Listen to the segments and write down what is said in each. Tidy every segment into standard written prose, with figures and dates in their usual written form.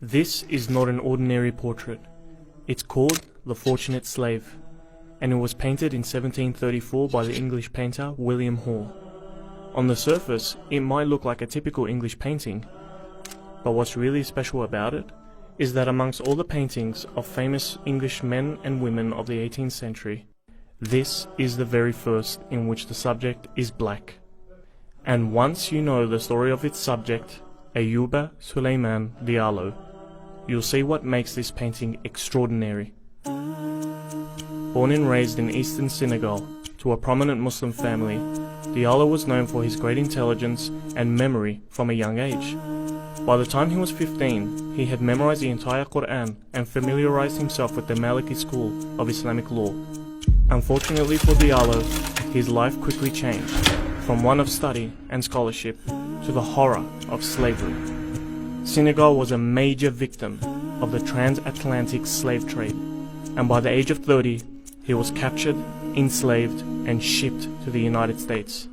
This is not an ordinary portrait. It's called The Fortunate Slave, and it was painted in 1734 by the English painter William Hall. On the surface, it might look like a typical English painting, but what's really special about it is that amongst all the paintings of famous English men and women of the 18th century, this is the very first in which the subject is black. And once you know the story of its subject, Ayuba Suleiman Diallo, you'll see what makes this painting extraordinary. Born and raised in eastern Senegal to a prominent Muslim family, Diallo was known for his great intelligence and memory from a young age. By the time he was 15, he had memorized the entire Quran and familiarized himself with the Maliki school of Islamic law. Unfortunately for Diallo, his life quickly changed, from one of study and scholarship to the horror of slavery. Senegal was a major victim of the transatlantic slave trade, and by the age of 30, he was captured, enslaved, and shipped to the United States.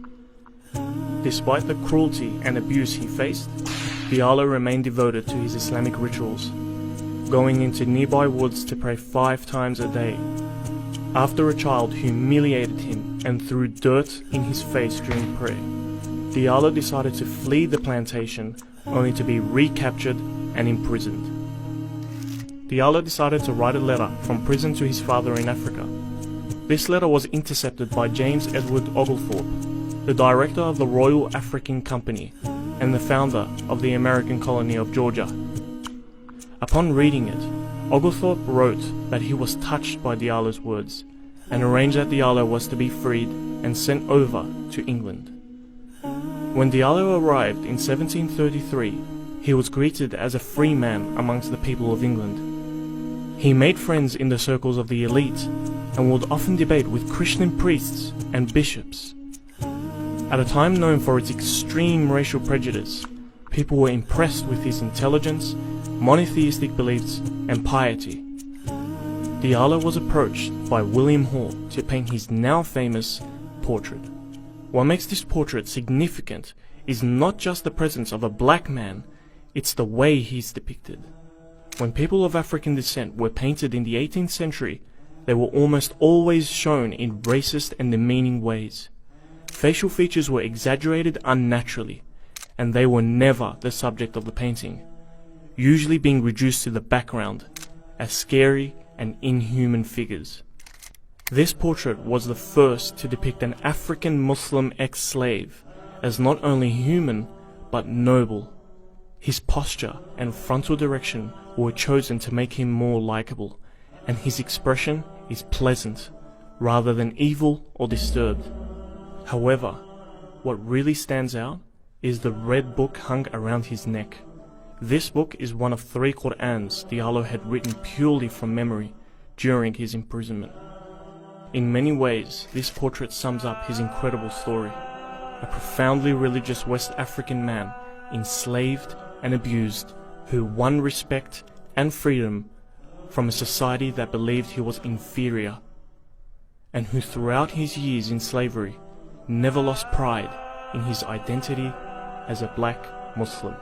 Despite the cruelty and abuse he faced, Diallo remained devoted to his Islamic rituals, going into nearby woods to pray 5 times a day. After a child humiliated him and threw dirt in his face during prayer, Diallo decided to flee the plantation only to be recaptured and imprisoned. Diallo decided to write a letter from prison to his father in Africa. This letter was intercepted by James Edward Oglethorpe, the director of the Royal African Company and the founder of the American colony of Georgia. Upon reading it, Oglethorpe wrote that he was touched by Diallo's words and arranged that Diallo was to be freed and sent over to England. When Diallo arrived in 1733, he was greeted as a free man amongst the people of England. He made friends in the circles of the elite and would often debate with Christian priests and bishops. At a time known for its extreme racial prejudice, people were impressed with his intelligence, monotheistic beliefs, and piety. Diallo was approached by William Hall to paint his now famous portrait. What makes this portrait significant is not just the presence of a black man, it's the way he's depicted. When people of African descent were painted in the 18th century, they were almost always shown in racist and demeaning ways. Facial features were exaggerated unnaturally, and they were never the subject of the painting, usually being reduced to the background as scary and inhuman figures. This portrait was the first to depict an African Muslim ex-slave as not only human but noble. His posture and frontal direction were chosen to make him more likable, and his expression is pleasant rather than evil or disturbed. However, what really stands out is the red book hung around his neck. This book is one of 3 Qur'ans Diallo had written purely from memory during his imprisonment. In many ways, this portrait sums up his incredible story. A profoundly religious West African man, enslaved and abused, who won respect and freedom from a society that believed he was inferior, and who throughout his years in slavery never lost pride in his identity as a black Muslim.